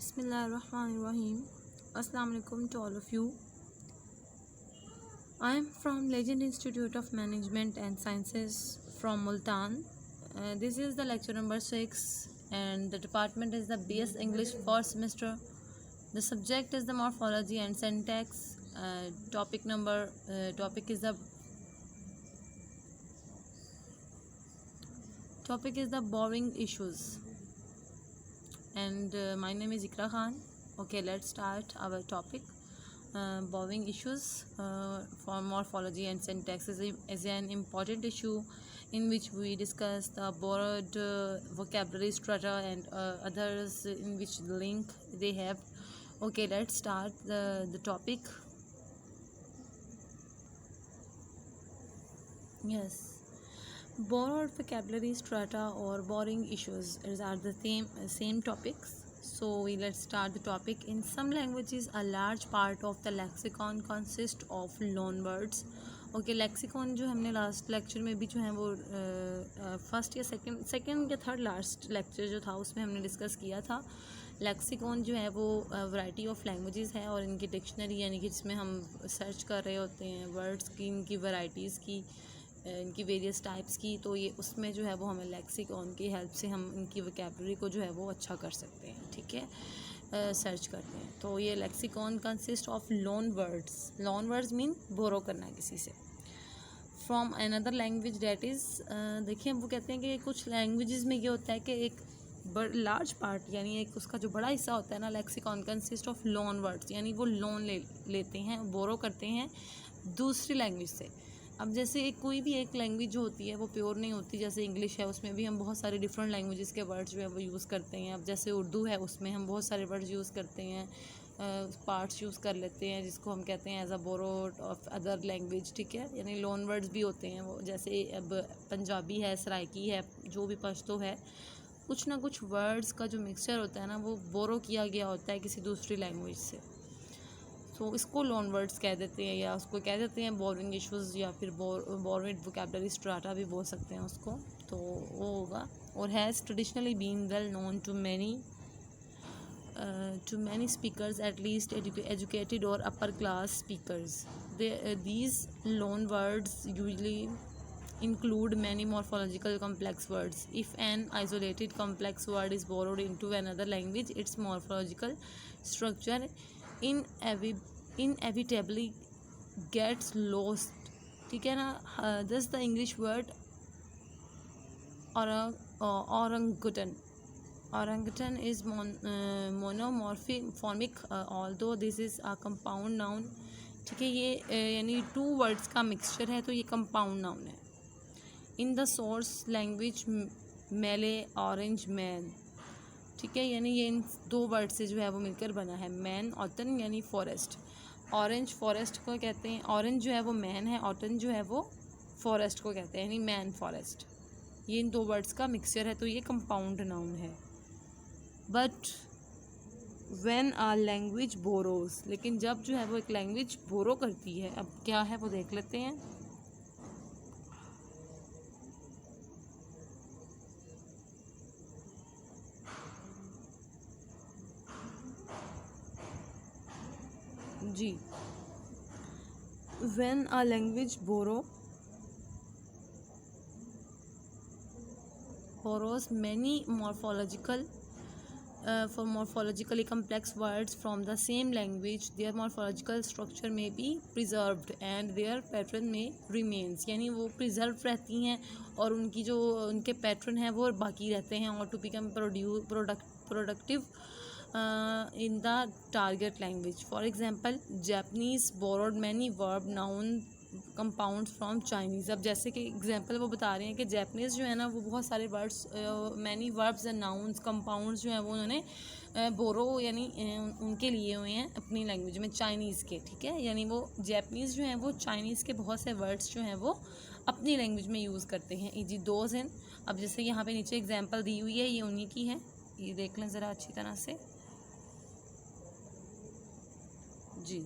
Bismillahirrahmanirrahim. Assalamu alaikum to all of you. I am from Legend Institute of Management and Sciences from Multan. This is the lecture number 6 and the department is the BS English 4th semester. The subject is the morphology and syntax. Topic is the borrowing issues. And my name is Ikra Khan. Okay, let's start our topic. Borrowing issues for morphology and syntax is an important issue in which we discuss the borrowed vocabulary strata and others in which the link they have. Okay, let's start the topic. Yes. Borrowed vocabulary strata or borrowing issues are the same topics. So let's start the topic. In some languages, a large part of the lexicon consists of loan words. Okay lexicon जो हमने last lecture में भी जो है वो first या second या third last lecture जो था उसमें हमने डिस्कस किया था. लेक्सिकॉन जो है वो वैरायटी ऑफ लैंग्वेजेस है और इनकी डिक्शनरी यानी कि जिसमें हम सर्च कर रहे होते हैं वर्ड्स की, इनकी वैरायटीज़ की, इनकी वेरियस टाइप्स की. तो ये उसमें जो है वो हमें लेक्सिकॉन की हेल्प से हम इनकी वोकैबुलरी को जो है वो अच्छा कर सकते हैं. ठीक है, सर्च करते हैं. तो ये lexicon consist of loan words mean borrow करना है किसी से from another language that is. देखिए वो कहते हैं कि कुछ लैंग्वेजेस में ये होता है कि एक लार्ज पार्ट यानी एक उसका जो बड़ा हिस्सा होता है ना, lexicon consist of loan words यानी वो लोन लेते हैं, बोरो करते हैं दूसरी लैंग्वेज से. अब जैसे कोई भी एक लैंग्वेज जो होती है वो प्योर नहीं होती. जैसे इंग्लिश है, उसमें भी हम बहुत सारे डिफरेंट लैंग्वेजेस के वर्ड्स जो है वो यूज़ करते हैं. अब जैसे उर्दू है, उसमें हम बहुत सारे वर्ड्स यूज़ करते हैं, पार्ट्स यूज़ कर लेते हैं जिसको हम कहते हैं as a borrowed of other language. ठीक है, यानी लोन वर्ड्स भी होते हैं वो. जैसे अब पंजाबी है, सराइकी है, जो भी पश्तो है, कुछ ना कुछ वर्ड्स का जो मिक्सचर होता है ना वो बोरो किया गया होता है किसी दूसरी लैंग्वेज से. तो इसको लोन वर्ड्स कह देते हैं या उसको कह देते हैं बोरिंग इश्यूज़ या फिर बोर्ड वोकैबुलरी स्ट्राटा भी बोल सकते हैं उसको. तो वो होगा. और has traditionally been well known to many speakers at least educated और upper class speakers. These loan words usually include many morphological complex words. If an isolated complex word is borrowed into another language, its morphological structure inevitably gets lost. ठीक है ना. Thus the English word orangutan is monomorphic although this is a compound noun. ठीक है, ये यानी two words का mixture है तो ये कंपाउंड नाउन है. इन द सोर्स लैंग्वेज मेले ऑरेंज मैन. ठीक है, यानी ये इन दो वर्ड से जो है वो मिलकर बना है. मैन ऑटन यानी फॉरेस्ट. ऑरेंज फॉरेस्ट को कहते हैं. ऑरेंज जो है वो मैन है, ऑटन जो है वो फॉरेस्ट को कहते हैं, यानी मैन फॉरेस्ट. ये इन दो वर्ड्स का मिक्सचर है तो ये कंपाउंड नाउन है. But when a language borrows, लेकिन जब जो है वो एक लैंग्वेज बोरो करती है, अब क्या है वो देख लेते हैं. जी, when a language borrows many morphologically complex words from the same language, their morphological structure may be preserved and their pattern may remains. यानी वो preserve रहती हैं और उनकी जो उनके पैटर्न हैं वो बाकी रहते हैं और to become productive in the target language. For example, Japanese borrowed many verb noun compounds from Chinese. अब जैसे कि एग्जांपल वो बता रहे हैं कि जैपनीज़ जो है ना वो बहुत सारे words many verbs and nouns compounds जो हैं वो उन्होंने बोरो यानी उनके लिए हुए हैं अपनी लैंग्वेज में, चाइनीज़ के. ठीक है, यानी वो जैपनीज़ जो हैं वो चाइनीज़ के बहुत से वर्ड्स जो हैं वो अपनी लैंग्वेज में यूज़ करते हैं. जी दोज हैं. अब जैसे यहाँ पे नीचे एग्जांपल दी हुई है, ये उन्हीं की है, ये देख लें ज़रा अच्छी तरह से. जी,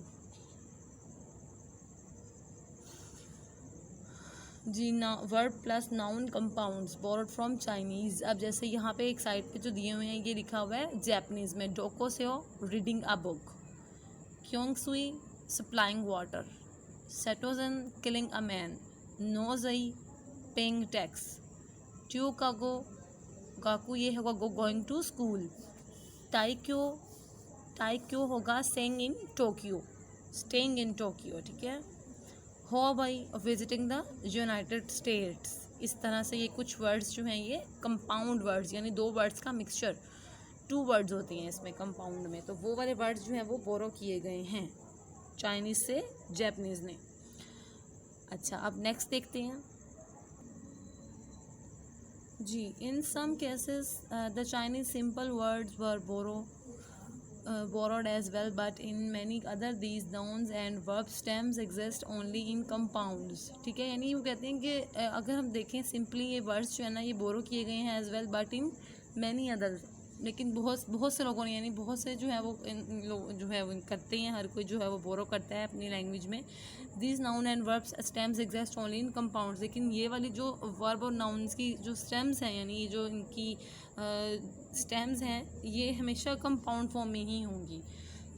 जी ना, verb plus noun compounds borrowed from Chinese. अब जैसे यहाँ पे एक साइड पे जो दिए हुए हैं ये लिखा हुआ है जैपनीज़ में, डोको सेओ रीडिंग अ बुक, क्योंग सुई सप्लाइंग वाटर, सेटोजन किलिंग अ मैन, नोजई पेइंग टैक्स, ट्यू कागो गाकू ये होगा गोइंग टू स्कूल, टाइक्यो टाइक्यो होगा स्टेइंग इन टोक्यो, ठीक है। हो बाई विजिटिंग द यूनाइटेड स्टेट्स। इस तरह से ये कुछ वर्ड्स जो हैं ये कंपाउंड वर्ड्स, यानी दो वर्ड्स का मिक्सचर, टू वर्ड्स होती हैं इसमें कंपाउंड में, तो वो वाले वर्ड्स जो हैं वो बोरो किए गए हैं चाइनीज़ से जैपनीज़ ने। अच्छा, अब नेक्स्ट देखते हैं जी। In some cases the Chinese simple words were borrowed as well, but in many other these nouns and verb stems exist only in compounds, ठीक है। यानी वो कहते हैं कि अगर हम देखें सिंपली ये वर्ड्स जो है ना ये बोरो किए गए हैं as well but in many other, लेकिन बहुत से लोगों ने, यानी बहुत से जो है वो लोग जो है वो करते हैं, हर कोई जो है वो बोरो करता है अपनी लैंग्वेज में। This noun and verbs stems exist only in compounds, लेकिन ये वाली जो वर्ब और नाउन्स की जो स्टेम्स हैं, यानी ये जो इनकी स्टेम्स हैं ये हमेशा कंपाउंड फॉर्म में ही होंगी,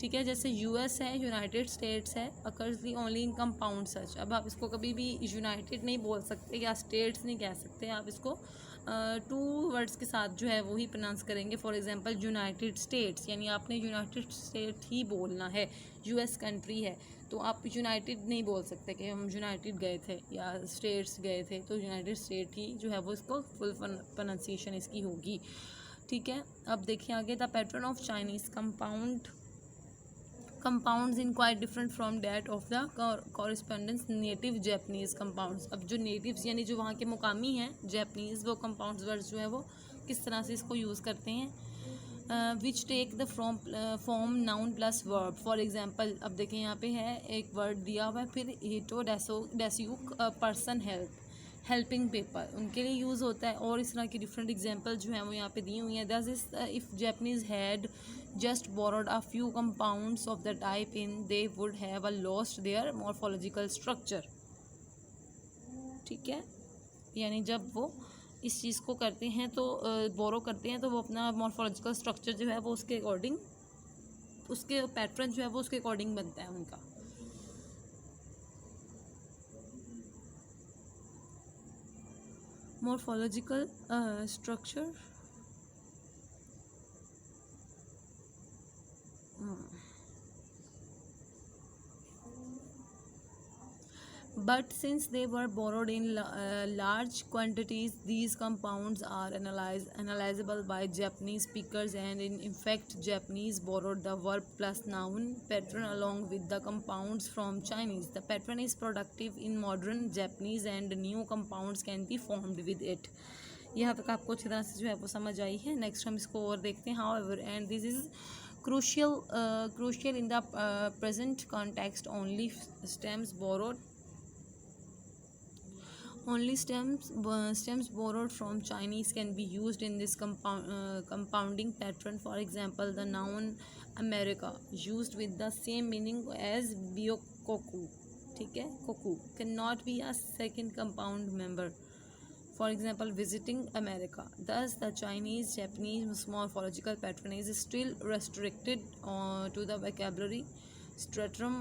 ठीक है। जैसे यूएस है, यूनाइटेड स्टेट्स है, अकर्सली ओनली इन कंपाउंड सच। अब आप इसको कभी भी यूनाइटेड नहीं बोल सकते या स्टेट्स नहीं कह सकते, आप इसको टू वर्ड्स के साथ जो है वही प्रोनाउंस करेंगे। फॉर एग्जांपल यूनाइटेड स्टेट्स, यानी आपने यूनाइटेड स्टेट ही बोलना है, यूएस कंट्री है तो आप यूनाइटेड नहीं बोल सकते कि हम यूनाइटेड गए थे या स्टेट्स गए थे, तो यूनाइटेड स्टेट ही जो है वो इसको फुल प्रोनाउंसिएशन इसकी होगी, ठीक है। अब देखिए आगे, the pattern of Chinese compounds in quite different from that of the correspondence native Japanese compounds। अब जो नेटिव्स यानी जो वहाँ के मुकामी हैं जैपनीज़, वो कंपाउंड्स वर्ड्स जो है वो किस तरह से इसको यूज़ करते हैं, which take the form noun plus verb. For example अब देखें यहाँ पे है एक वर्ड दिया हुआ है, फिर हिटो डेस्यूक पर्सन हेल्पिंग पेपर, उनके लिए यूज़ होता है, और इस तरह की डिफरेंट एग्जांपल जो हैं वो यहाँ पे दी हुई हैं। दस is if Japanese had just borrowed a few compounds of the type in, they would have lost their morphological structure, ठीक है। यानी जब वो इस चीज़ को करते हैं तो बोरो करते हैं तो वो अपना मॉर्फोलॉजिकल स्ट्रक्चर जो है वो उसके अकॉर्डिंग, उसके पैटर्न जो है वो उसके अकॉर्डिंग बनता है उनका। Morphological structure, but since they were borrowed in large quantities, these compounds are analyzable by Japanese speakers, and in fact Japanese borrowed the verb plus noun pattern along with the compounds from Chinese. The pattern is productive in modern Japanese and new compounds can be formed with it। यहाँ तक आपको अच्छी तरह से जो है वो समझ आई है। नेक्स्ट हम इसको और देखते हैं। However and this is crucial in the present context, only stems borrowed from Chinese can be used in this compounding pattern. For example, the noun America used with the same meaning as biokoku, ठीक है, koku cannot be a second compound member. For example, visiting America. Thus, the Chinese-Japanese morphological pattern is still restricted to the vocabulary stratum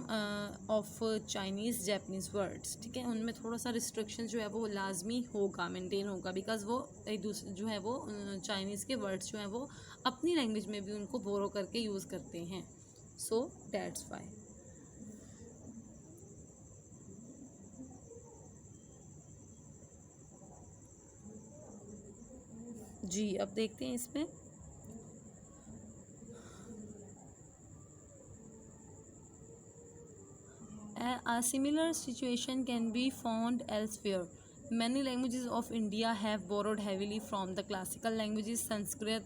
of Chinese Japanese words, ठीक है। उनमें थोड़ा सा restriction जो है वो लाजमी होगा, मेंटेन होगा, बिकॉज वो एक दूसरे जो है वो चाइनीज़ के वर्ड्स जो हैं वो अपनी लैंग्वेज में भी उनको बोरो करके यूज़ करते हैं, सो दैट्स वाई। जी अब देखते हैं इसमें A similar situation can be found elsewhere. Many languages of India have borrowed heavily from the classical languages Sanskrit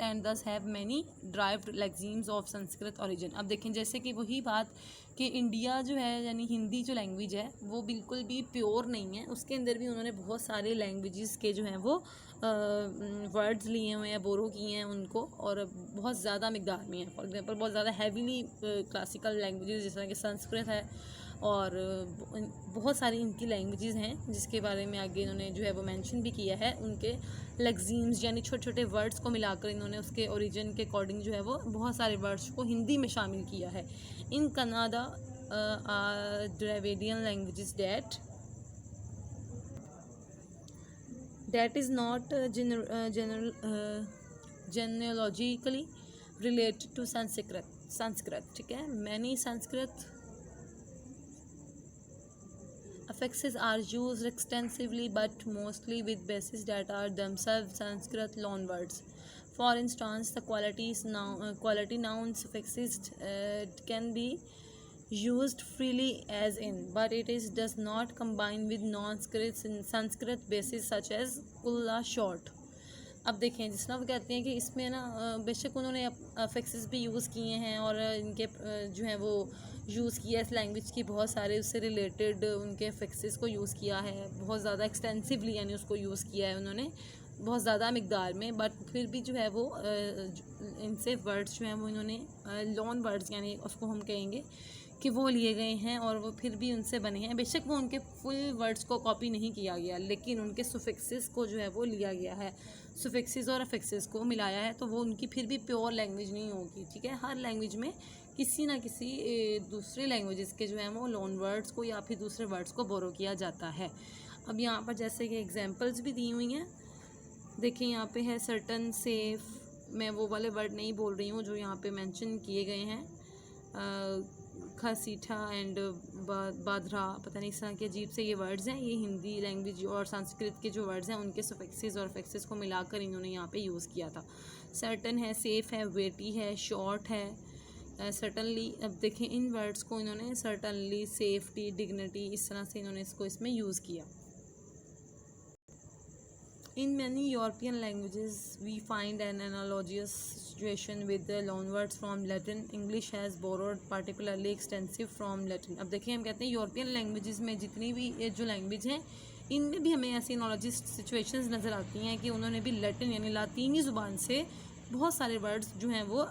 and thus have many derived lexemes of Sanskrit origin। अब देखें जैसे कि वही बात कि इंडिया जो है यानी हिंदी जो लैंग्वेज है वो बिल्कुल भी प्योर नहीं है, उसके अंदर भी उन्होंने बहुत सारे लैंग्वेजेस के जो हैं वो वर्ड्स लिए हुए हैं, बोरो किए हैं उनको, और बहुत ज़्यादा मिकदार में है। फॉर एग्जांपल बहुत ज़्यादा हैवीली क्लासिकल लैंग्वेजेस जिस तरह कि संस्कृत है और बहुत सारी इनकी लैंग्वेजेस हैं जिसके बारे में आगे इन्होंने जो है वो मेंशन भी किया है। उनके लेक्सीम्स यानी छोटे छोटे वर्ड्स को मिलाकर इन्होंने उसके ओरिजिन के अकॉर्डिंग जो है वो बहुत सारे वर्ड्स को हिंदी में शामिल किया है। In Canada Dravidian languages that is not genealogically related to Sanskrit, ठीक है। Many Sanskrit affixes are used extensively but mostly with bases that are themselves Sanskrit loanwords. For instance, the quality noun suffixes can be used freely as in, but does not combine with non-Sanskrit bases such as kulla short. अब देखें जिस तरह वो कहते हैं कि इसमें ना बेशक उन्होंने अफेक्सेस भी यूज़ किए हैं और इनके जो है वो यूज़ किया इस लैंग्वेज की बहुत सारे उससे रिलेटेड उनके अफेक्सेस को यूज़ किया है बहुत ज़्यादा एक्सटेंसिवली, यानी उसको यूज़ किया है उन्होंने बहुत ज़्यादा मकदार में, बट फिर भी जो है वो इनसे वर्ड्स जो हैं वो इन्होंने लॉन वर्ड्स यानी उसको हम कहेंगे कि वो लिए गए हैं और वो फिर भी उनसे बने हैं। बेशक वो उनके फुल वर्ड्स को कॉपी नहीं किया गया, लेकिन उनके सुफिक्सेस को जो है वो लिया गया है, सुफिक्सेस और अफिक्सेस को मिलाया है, तो वो उनकी फिर भी प्योर लैंग्वेज नहीं होगी, ठीक है। हर लैंग्वेज में किसी ना किसी दूसरे लैंग्वेजेस के जो है वो लोन वर्ड्स को या फिर दूसरे वर्ड्स को बोरो किया जाता है। अब यहाँ पर जैसे कि एग्जांपल्स भी दी हुई हैं, देखिए यहाँ पे है सर्टन, सेफ, मैं वो वाले वर्ड नहीं बोल रही हूँ जो यहाँ पे मेंशन किए गए हैं, खसीठा एंड बाधरा, पता नहीं इस तरह के अजीब से ये वर्ड्स हैं। ये हिंदी लैंग्वेज और संस्कृत के जो वर्ड्स हैं उनके सफिक्सेस और अफिक्सेस को मिलाकर इन्होंने यहाँ पे यूज़ किया था। सर्टन है, सेफ है, वेटी है, शॉर्ट है, सर्टनली। अब देखें इन वर्ड्स को इन्होंने सर्टनली, सेफ्टी, डिग्निटी, इस तरह से इन्होंने इसको इसमें यूज़ किया। In many European languages, we find an analogous situation with the loanwords from Latin. English has borrowed particularly extensive from Latin. अब देखिए हम कहते हैं यूरोपियन लैंग्वेजेस में जितनी भी ये जो लैंग्वेज हैं इनमें भी हमें ऐसी एनालॉजिस सिचुएशंस नज़र आती हैं कि उन्होंने भी लैटिन यानी लातीनी ज़ुबान से बहुत सारे वर्ड्स जो हैं वो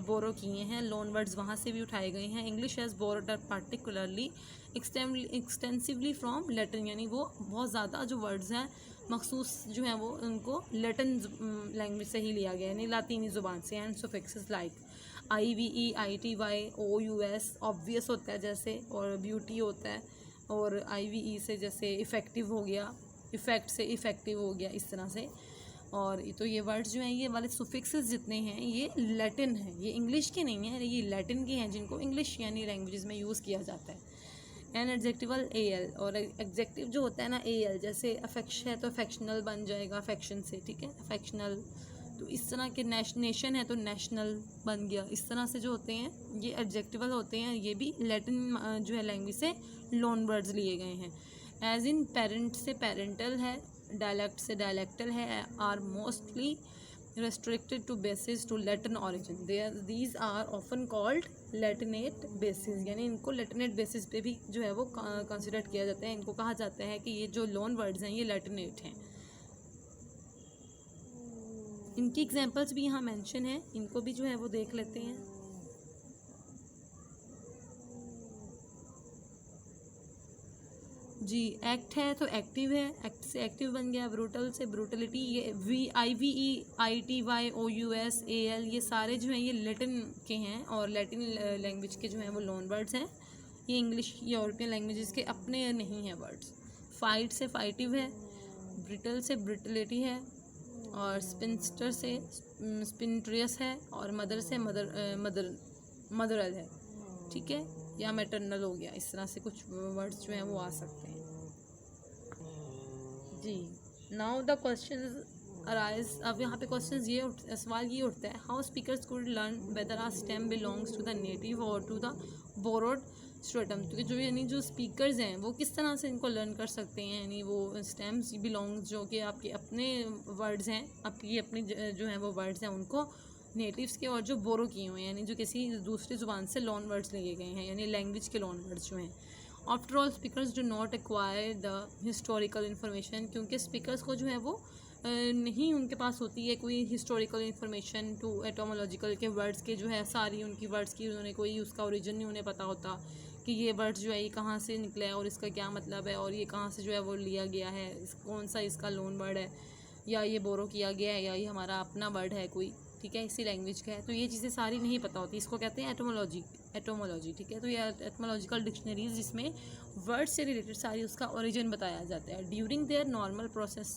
बोरो किए हैं, लोन वर्ड्स वहाँ से भी उठाए गए हैं। English has borrowed particularly extensively from Latin, यानी वो बहुत ज़्यादा जो वर्ड्स हैं मखसूस जो हैं वो उनको लैटिन लैंग्वेज से ही लिया गया है, यानी लातीनी ज़ुबान से। And suffixes like IVE, ITY, OUS obvious होता है जैसे, और ब्यूटी होता है, और IVE से जैसे इफ़ेक्टिव हो गया, इफ़ेक्ट से इफ़ेक्टिव हो गया, इस तरह से। और तो ये वर्ड्स जो हैं ये वाले सुफिक्सेस जितने हैं ये लैटिन हैं, ये इंग्लिश के नहीं हैं, ये लैटिन के हैं जिनको इंग्लिश यानी लैंग्वेजेस में यूज़ किया जाता है। एन एडजेक्टिवल AL, और एडजेक्टिव जो होता है ना AL, जैसे अफेक्शन है तो अफेक्शनल बन जाएगा अफेक्शन से, ठीक है, अफेक्शनल। तो इस तरह के नेशन है तो नेशनल बन गया, इस तरह से जो होते हैं ये एडजेक्टिवल होते हैं, ये भी लैटिन जो है लैंग्वेज से लोन वर्ड्स लिए गए हैं। एज इन पेरेंट से पेरेंटल है, डायलेक्ट से डायलेक्टल है, are mostly restricted to bases to Latin origin. These are often called Latinate bases, यानी इनको Latinate basis पे भी जो है वो कंसिडर किया जाता है। इनको कहा जाता है कि ये जो लोन वर्ड्स हैं ये Latinate हैं। इनकी एग्जांपल्स भी यहाँ मेंशन है, इनको भी जो है वो देख लेते हैं। जी, एक्ट है तो एक्टिव है, एक्ट से एक्टिव बन गया, ब्रूटल से ब्रूटलिटी, ये IVE, ITY, OUS, AL ये सारे जो हैं ये लैटिन के हैं और लैटिन लैंग्वेज के जो हैं वो लोन वर्ड्स हैं, ये इंग्लिश यूरोपियन लैंग्वेजेस के अपने नहीं हैं वर्ड्स। फाइट से फाइटिव है, ब्रिटल से ब्रिटलिटी है, और स्पिनस्टर से स्पिनट्रियस है, और मदर से मदरल है, ठीक है, या मैटरनल हो गया। इस तरह से कुछ वर्ड्स जो हैं वो आ सकते हैं। जी, नाउ द क्वेश्चन अराइज, अब यहाँ पे क्वेश्चन सवाल ये उठता है, how speakers could learn whether a stem belongs to the native or to the borrowed stratum. तो जो यानी जो स्पीकर्स हैं वो किस तरह से इनको लर्न कर सकते हैं, यानी वो स्टेम्स बिलोंग्स जो कि आपके अपने वर्ड्स हैं, आपकी अपनी जो हैं वो वर्ड्स हैं उनको नेटिव्स के, और जो बोरो किए हुए हैं यानी जो किसी दूसरी ज़ुबान से लोन वर्ड्स लिए गए हैं, यानी लैंग्वेज के लोन वर्ड्स जो हैं। After all speakers do not acquire the historical information, क्योंकि स्पीकर्स को जो है वो नहीं उनके पास होती है कोई हिस्टोरिकल इन्फॉर्मेशन टू एटोमोलॉजिकल के वर्ड्स के जो है सारी उनकी वर्ड्स की उन्होंने कोई उसका ओरिजिन नहीं उन्हें पता होता कि ये वर्ड जो है ये कहाँ से निकला है और इसका क्या मतलब है, और ये कहाँ से जो है वो लिया गया है, कौन सा इसका लोन वर्ड है, या ये बोरो किया गया है, या ये हमारा अपना वर्ड है कोई, ठीक है, इसी लैंग्वेज का है। तो ये चीज़ें सारी नहीं पता होती, इसको कहते हैं एटोमोलॉजी, ठीक है। तो ये एटोमोलॉजिकल डिक्शनरीज जिसमें वर्ड से रिलेटेड सारी उसका ओरिजिन बताया जाता है। During their normal process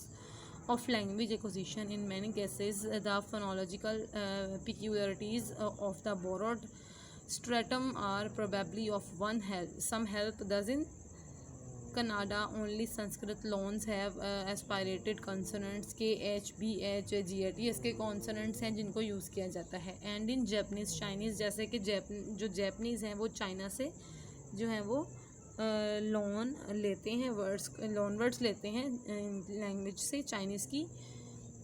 of language acquisition, in many cases the phonological peculiarities of the borrowed stratum are probably of some help. Thus in Kannada only Sanskrit loans have aspirated consonants k, h, b, h, g, h, इसके consonants हैं जिनको use किया जाता है। And in Japanese Chinese, जैसे कि जो Japanese हैं वो चाइना से जो है वो लोन लेते हैं, लोन वर्ड्स लेते हैं लैंग्वेज से चाइनीज़ की,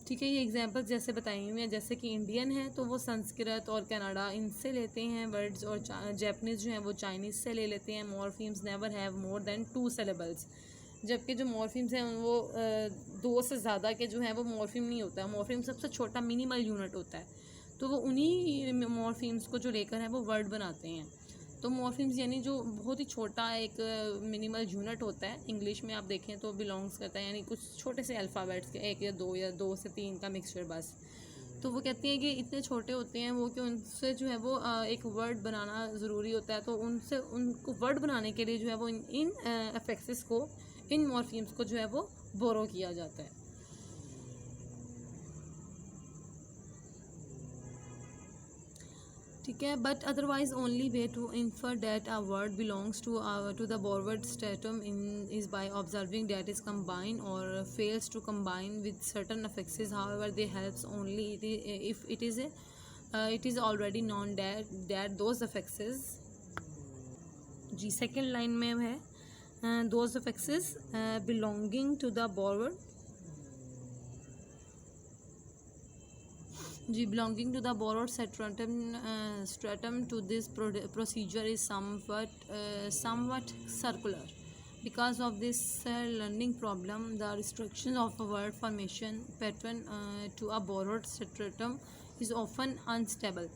ठीक है। ये एग्जांपल जैसे बताई हुई हैं, जैसे कि इंडियन है तो वो संस्कृत और कनाडा इनसे लेते हैं वर्ड्स, और जैपनीज़ जो हैं वो चाइनीज़ से ले लेते हैं। Morphemes never have more than 2 syllables, जबकि जो मॉर्फीम्स हैं वो 2 से ज़्यादा के जो है वो मॉर्फीम नहीं होता है। मॉर्फीम सबसे छोटा मिनिमल यूनिट होता है, तो वो उन्हीं मॉर्फीम्स को जो लेकर है वो वर्ड बनाते हैं। तो मॉर्फीम्स यानी जो बहुत ही छोटा एक मिनिमल यूनिट होता है, इंग्लिश में आप देखें तो बिलोंग्स करता है, यानी कुछ छोटे से अल्फ़ाबेट्स के 1 या 2 से 3 का मिक्सचर बस। तो वो कहती हैं कि इतने छोटे होते हैं वो कि उनसे जो है वो एक वर्ड बनाना ज़रूरी होता है। तो उनसे उनको वर्ड बनाने के लिए जो है वो इन अफेक्सेस को, इन मॉर्फीम्स को जो है वो बोरो किया जाता है। ठीक है, but otherwise only way to infer that a word belongs to the borrowed stratum is by observing that is combined or fails to combine with certain affixes. However, they helps only if it is already known that those affixes, जी second line में है those affixes belonging to the borrowed, ji belonging to the borrowed stratum to this procedure is somewhat circular. Because of this learning problem, the restriction of a word formation pattern to a borrowed stratum is often unstable.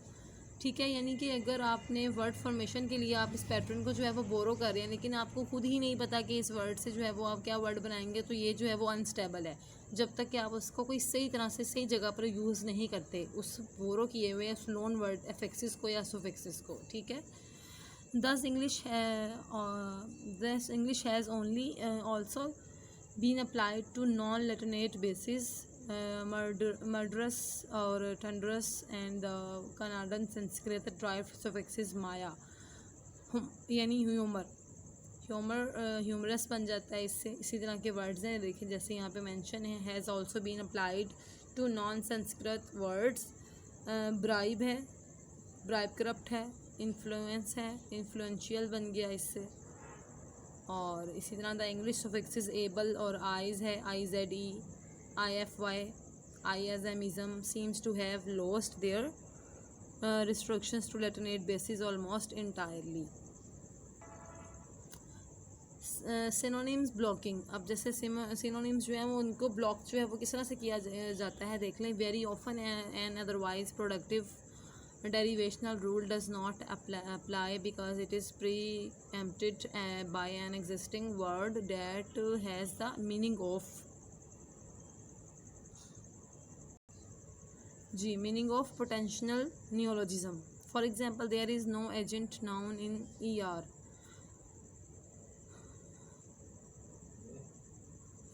ठीक है, यानी कि अगर आपने word formation के लिए आप इस पैटर्न को जो है वो बोरो कर रहे हैं, लेकिन आपको खुद ही नहीं पता कि इस वर्ड से जो है वो आप क्या वर्ड बनाएंगे, तो ये जो है वो अनस्टेबल है जब तक कि आप उसको कोई सही तरह से सही जगह पर यूज़ नहीं करते, उस बोरो किए हुए उस लोन वर्ड एफेक्सिस को या सुफिक्सिस को, ठीक है। Thus English has only also been applied to non-Latinate bases, murderous or thunderous, and the Kannadian Sanskrit derived suffixes maya, यानी ह्यूमरस बन जाता है इससे। इसी तरह के वर्ड्स हैं, देखिए जैसे यहाँ पे मेंशन है, has also been applied to non Sanskrit words. Bribe है, ब्राइब करप्ट है, इन्फ्लुएंस है, इन्फ्लुएंशियल बन गया इससे। और इसी तरह द इंग्लिश सफिक्सेस एबल और आइज है, IZE, IFY, ISMism seems to have lost their restrictions to Latinate bases almost entirely. Synonyms blocking, अब जैसे सिनोनिम्स जो है वो उनको ब्लॉक जो है वो किस तरह से किया जाता है देख लें। Very often and otherwise productive derivational rule does not apply because it is preempted by an existing word that has the meaning of potential neologism. For example, there is no agent noun in ER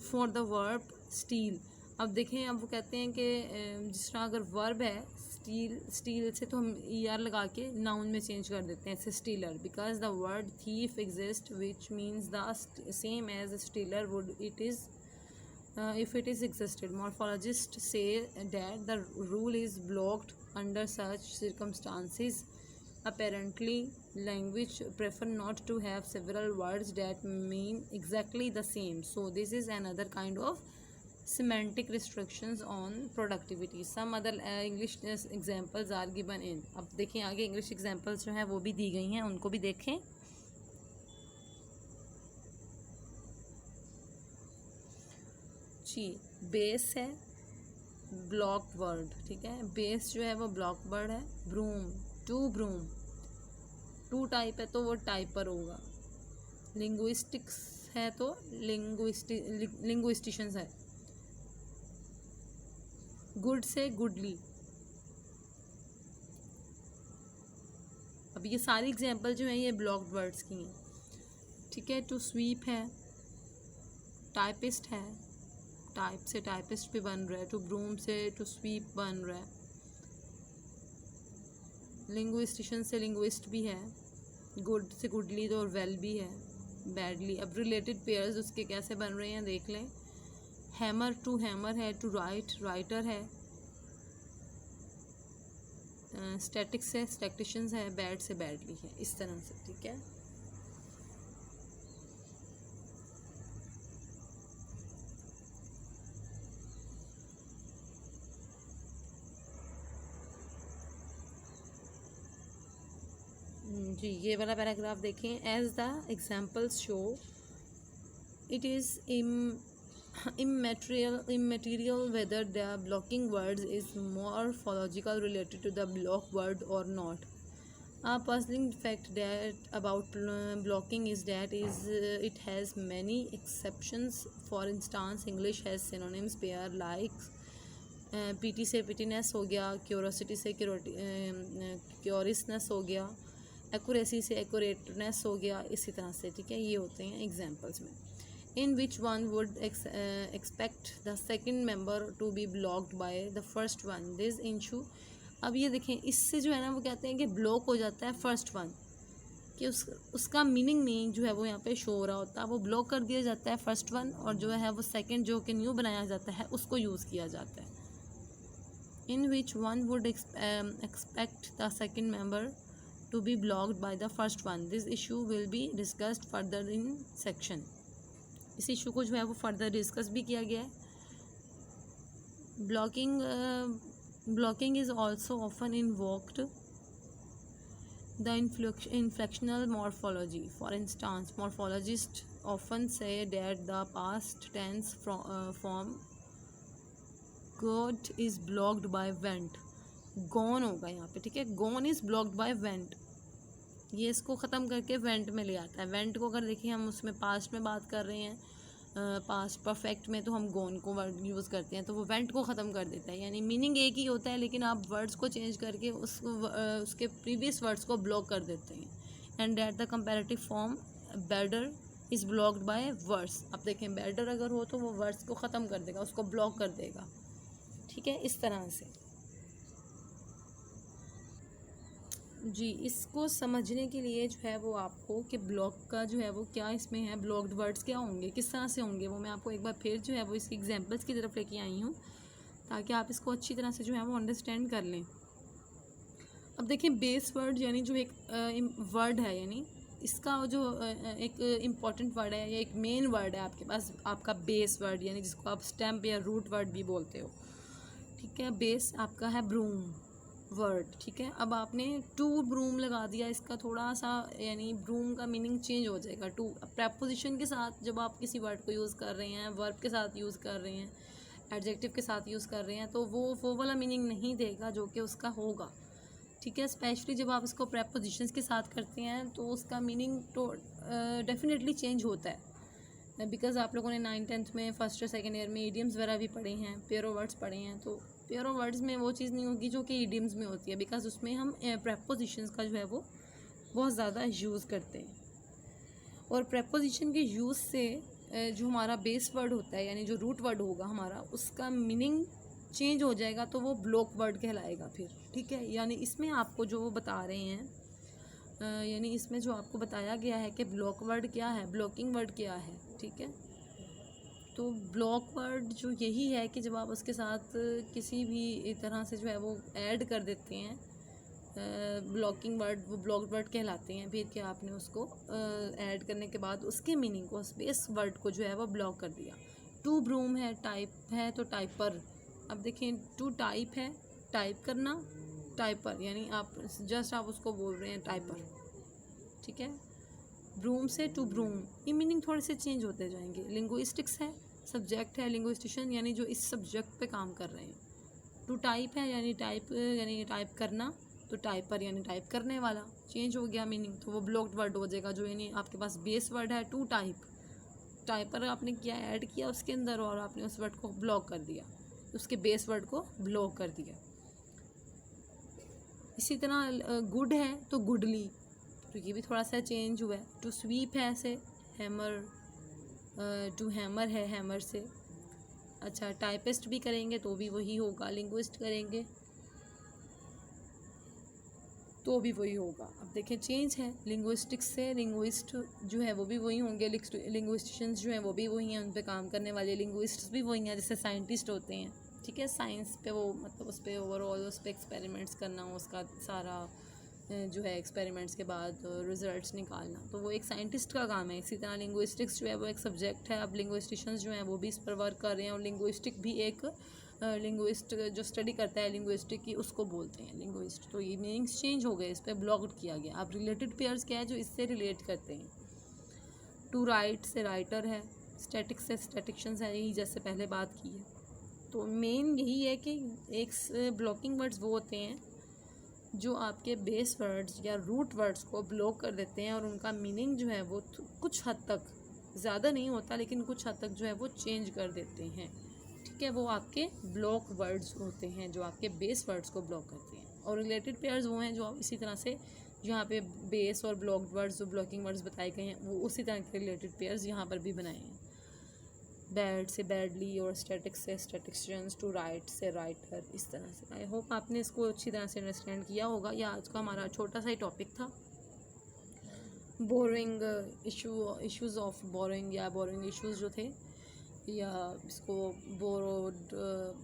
for the verb steal. अब देखें, अब वो कहते हैं कि जिस तरह अगर वर्ब है स्टील से तो हम ER लगा के नाउन में चेंज कर देते हैं, जैसे stealer, because the word thief exist which means the same as stealer would it is if it is existed. Morphologists say that the rule is blocked under such circumstances. Apparently, language prefer not to have several words that mean exactly the same. So this is another kind of semantic restrictions on productivity. Some other English examples are given in. अब देखिए आगे English examples जो हैं वो भी दी गई हैं, उनको भी देखें। जी बेस है ब्लॉक वर्ड, ठीक है, बेस जो है वो ब्लॉक वर्ड है। Broom, to broom, to type है तो वो टाइपर होगा, लिंग्विस्टिक्स है तो लिंग्विस्टिशियंस है, गुड से गुडली। अब ये सारी एग्जांपल जो हैं ये ब्लॉक्ड वर्ड्स की हैं, ठीक है। टू स्वीप है, टाइपिस्ट है, टाइप से टाइपिस्ट भी बन रहा है, टू ब्रूम से टू स्वीप बन रहा है, लिंग्विस्टिशियन से लिंग्विस्ट भी है, गुड से गुडली तो और वेल भी है, बैडली। अब रिलेटेड पेयर्स उसके कैसे बन रहे हैं देख लें। हैमर टू हैमर है, टू राइट राइटर है, स्टैटिक से स्टैटिशियंस है, बैड से बैडली है, इस तरह से, ठीक है। जी ये वाला पैराग्राफ देखें। As the examples show it is immaterial whether the blocking words is morphological related to the block word or not. A puzzling fact that about blocking is that it has many exceptions. For instance, English has synonyms pair like pity से pittiness हो गया, curiosity से curiousness हो गया, accuracy से accurateness हो गया, इसी तरह से, ठीक है। ये होते हैं एग्जाम्पल्स में। In which one would expect the second member to be blocked by the first one? This issue, अब ये देखें, इससे जो है ना वो कहते हैं कि ब्लॉक हो जाता है फर्स्ट वन, कि उसका मीनिंग नहीं जो है वो यहाँ पे शो हो रहा होता, वो ब्लॉक कर दिया जाता है फर्स्ट वन, और जो है वो सेकंड जो कि न्यू बनाया जाता है उसको यूज़ किया जाता है। In which one would expect the second member to be blocked by the first one? This issue will be discussed further in section. इस इशू को जो है वो फर्दर डिस्कस भी किया गया है। Blocking is also often invoked the inflectional morphology. For instance, morphologist often say that the past tense form god is blocked by went. Gone होगा यहाँ पे, ठीक है, gone is blocked by went, ये इसको ख़त्म करके वेंट में ले आता है। वेंट को अगर देखिए हम उसमें पास्ट में बात कर रहे हैं, पास्ट परफेक्ट में तो हम गोन को वर्ड यूज़ करते हैं, तो वो वेंट को ख़त्म कर देता है, यानी मीनिंग एक ही होता है लेकिन आप वर्ड्स को चेंज करके उसके प्रीवियस वर्ड्स को ब्लॉक कर देते हैं। And that the comparative form Bader is blocked by words. अब देखें बेडर अगर हो तो वो वर्ड्स को ख़त्म कर देगा, उसको ब्लॉक कर देगा, ठीक है, इस तरह से। जी इसको समझने के लिए जो है वो आपको कि ब्लॉक का जो है वो क्या इसमें है, ब्लॉक्ड वर्ड्स क्या होंगे, किस तरह से होंगे, वो मैं आपको एक बार फिर जो है वो इसकी एग्जांपल्स की तरफ लेके आई हूँ ताकि आप इसको अच्छी तरह से जो है वो अंडरस्टैंड कर लें। अब देखिए बेस वर्ड यानी जो एक वर्ड है, यानी इसका जो एक इम्पॉर्टेंट वर्ड है या एक मेन वर्ड है आपके पास, आपका बेस वर्ड, यानी जिसको आप स्टैम्प या रूट वर्ड भी बोलते हो, ठीक है। बेस आपका है ब्रूम वर्ड, ठीक है। अब आपने टू ब्रूम लगा दिया, इसका थोड़ा सा यानी ब्रूम का मीनिंग चेंज हो जाएगा। टू प्रेपोजिशन के साथ जब आप किसी वर्ड को यूज़ कर रहे हैं, वर्ब के साथ यूज़ कर रहे हैं, एडजेक्टिव के साथ यूज़ कर रहे हैं, तो वो वाला मीनिंग नहीं देगा जो कि उसका होगा, ठीक है। स्पेशली जब आप इसको प्रेपोजिशंस के साथ करते हैं तो उसका मीनिंग तो डेफिनेटली चेंज होता है, बिकॉज आप लोगों ने 9th-10th में फर्स्ट और सेकेंड ईयर में ईडियम्स वगैरह भी पढ़े हैं, पेयर ऑफ वर्ड्स पढ़े हैं, तो पेयर ऑफ वर्ड्स में वो चीज़ नहीं होगी जो कि ईडियम्स में होती है, बिकॉज उसमें हम प्रेपोजिशंस का जो है वो बहुत ज़्यादा यूज़ करते हैं। और प्रेपोजिशन के यूज़ से जो हमारा बेस वर्ड होता है यानी जो रूट वर्ड होगा हमारा, उसका मीनिंग चेंज हो जाएगा, तो वो ब्लॉक वर्ड कहलाएगा फिर, ठीक है। यानी इसमें आपको जो वो बता रहे हैं, यानी इसमें जो आपको बताया गया है कि ब्लॉक वर्ड क्या है, ब्लॉकिंग वर्ड क्या है, ठीक है। तो ब्लॉक वर्ड जो यही है कि जब आप उसके साथ किसी भी तरह से जो है वो ऐड कर देते हैं ब्लॉकिंग वर्ड, वो ब्लॉक वर्ड कहलाते हैं। फिर क्या आपने उसको ऐड करने के बाद उसके मीनिंग को, स्पेस वर्ड को जो है वो ब्लॉक कर दिया। टू ब्रूम है, टाइप है तो टाइपर। अब देखें टू टाइप है, टाइप करना, टाइपर यानी आप जस्ट आप उसको बोल रहे हैं टाइपर, ठीक है। ब्रूम से टू ब्रूम, ये मीनिंग थोड़े से चेंज होते जाएंगे। लिंग्विस्टिक्स है, सब्जेक्ट है लिंग्विस्टिशियन यानी जो इस सब्जेक्ट पे काम कर रहे हैं। टू टाइप है यानी टाइप करना, तो टाइपर यानी टाइप करने वाला चेंज हो गया मीनिंग, तो वो ब्लॉक्ड वर्ड हो जाएगा। जो यानी आपके पास बेस वर्ड है टू टाइप, टाइपर आपने क्या ऐड किया उसके अंदर और आपने उस वर्ड को ब्लॉक कर दिया, उसके बेस वर्ड को ब्लॉक कर दिया। इसी तरह गुड है तो गुडली, तो ये भी थोड़ा सा चेंज हुआ है। टू स्वीप है ऐसे हैमर, टू हैमर है हैमर से। अच्छा टाइपिस्ट भी करेंगे तो भी वही होगा, लिंग्विस्ट करेंगे तो भी वही होगा। अब देखें चेंज है, लिंग्विस्टिक्स से लिंग्विस्ट जो है वो भी वही होंगे, लिंग्विस्टिशियंस जो हैं वो भी वही हैं, उन पे काम करने वाले लिंग्विस्ट्स भी वही हैं जैसे साइंटिस्ट होते हैं, ठीक है। साइंस पे वो मतलब उस पर ओवरऑल उस पर एक्सपेरिमेंट्स करना, उसका सारा जो है एक्सपेरिमेंट्स के बाद रिजल्ट्स निकालना, तो वो एक साइंटिस्ट का काम है। इसी तरह लिंग्विस्टिक्स जो है वो एक सब्जेक्ट है। अब लिंग्विस्टिशियंस जो हैं वो भी इस पर वर्क कर रहे हैं, और लिंग्विस्टिक भी एक लिंग्विस्ट जो स्टडी करता है लिंग्विस्टिक की उसको बोलते हैं लिंग्विस्ट। तो ये मीनिंग्स चेंज हो गए, इस पर ब्लॉक्ड किया गया। अब रिलेटेड पेयर्स क्या है जो इससे रिलेट करते हैं। टू राइट से राइटर है, स्टैटिक से स्टैटिक्शंस है, यही जैसे पहले बात की है। तो मेन यही है कि एक ब्लॉकिंग वर्ड्स वो होते हैं जो आपके बेस वर्ड्स या रूट वर्ड्स को ब्लॉक कर देते हैं, और उनका मीनिंग जो है वो कुछ हद तक, ज़्यादा नहीं होता लेकिन कुछ हद तक जो है वो चेंज कर देते हैं, ठीक है। वो आपके ब्लॉक वर्ड्स होते हैं जो आपके बेस वर्ड्स को ब्लॉक करते हैं। और रिलेटेड पेयर्स वो हैं जो इसी तरह से यहाँ पे बेस और ब्लॉक्ड वर्ड्स जो ब्लॉकिंग वर्ड्स बताए गए हैं वो उसी तरह के रिलेटेड पेयर्स यहाँ पर भी बनाए हैं। बैड से बैडली और स्टैटिक से स्टैटिक्शियंस, टू राइट से राइटर, इस तरह से। आई होप आपने इसको अच्छी तरह से अंडरस्टैंड किया होगा। यह आज का हमारा छोटा सा ही टॉपिक था, बोरोइंग इश्यूज़ ऑफ बोरोइंग या बोरोइंग इश्यूज़ जो थे, या इसको बोरोड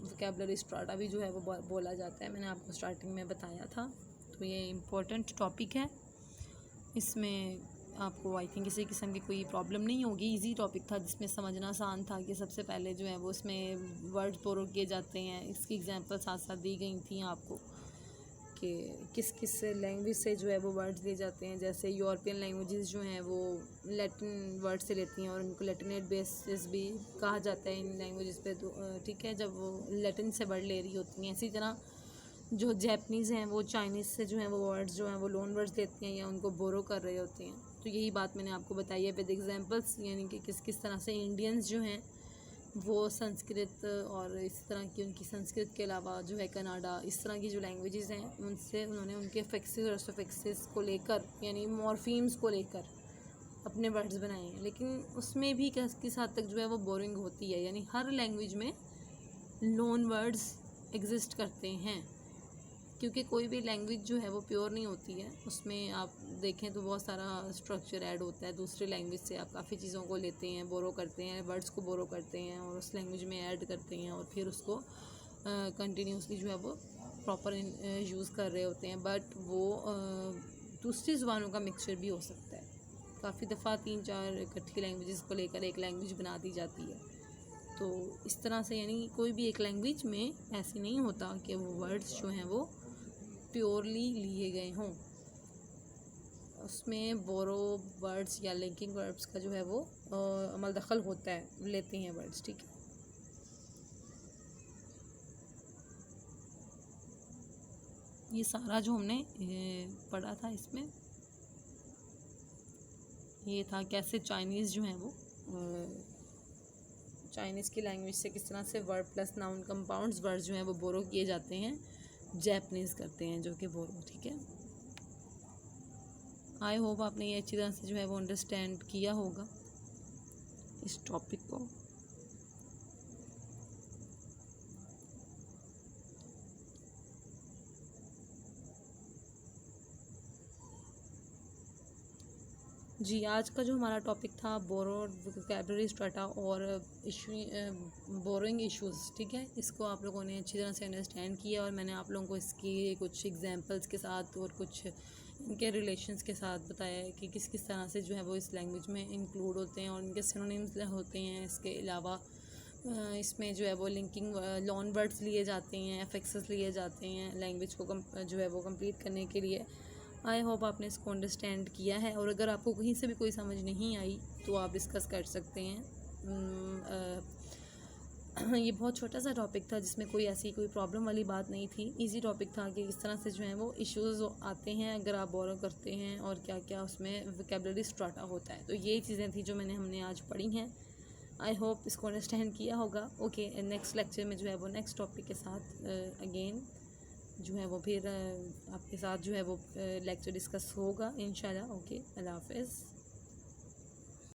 वोकैबुलरी स्ट्राटा भी जो है वो बोला जाता है, मैंने आपको स्टार्टिंग में बताया था। तो ये इम्पोर्टेंट टॉपिक है, इसमें आपको आई थिंक किसी किस्म की कोई प्रॉब्लम नहीं होगी। इजी टॉपिक था जिसमें समझना आसान था कि सबसे पहले जो है वो उसमें वर्ड बोरो किए जाते हैं, इसकी एग्जांपल साथ साथ दी गई थी आपको कि किस किस लैंग्वेज से जो है वो वर्ड्स लिए जाते हैं। जैसे यूरोपियन लैंग्वेजेस जो हैं वो लैटिन वर्ड से लेती हैं और उनको लैटिनेट बेसिस भी कहा जाता है इन लैंग्वेजेस पे, तो ठीक है, जब वो लैटिन से वर्ड ले रही होती हैं। इसी तरह जो जैपनीज़ हैं वो चाइनीज़ से जो हैं वो वर्ड्स जो हैं वो लोन वर्ड्स लेती हैं या उनको बोरो कर रहे होते हैं। तो यही बात मैंने आपको बताई है विद एग्जांपल्स, यानी कि किस किस तरह से इंडियंस जो हैं वो संस्कृत और इस तरह की उनकी संस्कृत के अलावा जो है कनाडा, इस तरह की जो लैंग्वेजेस हैं उनसे उन्होंने उनके फिक्सेस और सफिक्सेस को लेकर यानी मॉर्फीम्स को लेकर अपने वर्ड्स बनाए हैं। लेकिन उसमें भी किस हद तक जो है वो बोरिंग होती है, यानी हर लैंग्वेज में लोन वर्ड्स एग्जिस्ट करते हैं, क्योंकि कोई भी लैंग्वेज जो है वो प्योर नहीं होती है। उसमें आप देखें तो बहुत सारा स्ट्रक्चर ऐड होता है, दूसरी लैंग्वेज से आप काफ़ी चीज़ों को लेते हैं, बोरो करते हैं, वर्ड्स को बोरो करते हैं और उस लैंग्वेज में ऐड करते हैं और फिर उसको कंटिन्यूसली जो है वो प्रॉपर यूज़ कर रहे होते हैं। बट वो दूसरी ज़ुबानों का मिक्सचर भी हो सकता है। काफ़ी दफ़ा 3-4 इकट्ठी लैंग्वेजेस को लेकर एक लैंग्वेज बना दी जाती है। तो इस तरह से यानी कोई भी एक लैंग्वेज में ऐसे नहीं होता कि वो वर्ड्स जो हैं वो प्योरली लिए गए हों, उसमें बोरो वर्ड्स या लिंकिंग वर्ड्स का जो है वो अमल दखल होता है, लेते हैं वर्ड्स, ठीक है। ये सारा जो हमने पढ़ा था इसमें ये था कैसे चाइनीज़ जो हैं वो चाइनीज़ की लैंग्वेज से किस तरह से word plus noun compounds words जो हैं वो बोरो किए जाते हैं, जैपनीज़ करते हैं जो कि बोरो, ठीक है। आई होप आपने ये अच्छी तरह से जो है वो अंडरस्टैंड किया होगा इस टॉपिक को। जी, आज का जो हमारा टॉपिक था बोरोड वोकैबुलरी स्ट्राटा और बोरोइंग इश्यूज़, ठीक है। इसको आप लोगों ने अच्छी तरह से अंडरस्टैंड किया और मैंने आप लोगों को इसकी कुछ एग्जांपल्स के साथ और कुछ इनके रिलेशंस के साथ बताया है कि किस किस तरह से जो है वो इस लैंग्वेज में इंक्लूड होते हैं और इनके सिनोनिम्स होते हैं। इसके अलावा इसमें जो है वो लिंकिंग लॉन वर्ड्स लिए जाते हैं, एफिक्सेस लिए जाते हैं लैंग्वेज को जो है वो कंप्लीट करने के लिए। आई होप आपने इसको अंडरस्टैंड किया है, और अगर आपको कहीं से भी कोई समझ नहीं आई तो आप डिस्कस कर सकते हैं ये बहुत छोटा सा टॉपिक था जिसमें कोई प्रॉब्लम वाली बात नहीं थी। इजी टॉपिक था कि किस तरह से जो है वो इश्यूज आते हैं अगर आप बोरो करते हैं, और क्या क्या उसमें वोकैबुलरी स्ट्राटा होता है। तो यही चीज़ें थी जो हमने आज पढ़ी हैं। आई होप इसको अंडरस्टैंड किया होगा। ओके, नेक्स्ट लेक्चर में जो है वो नेक्स्ट टॉपिक के साथ अगेन जो है वो फिर आपके साथ जो है वो लेक्चर डिस्कस होगा इंशाल्लाह। ओके, अल्लाह हाफ़िज़।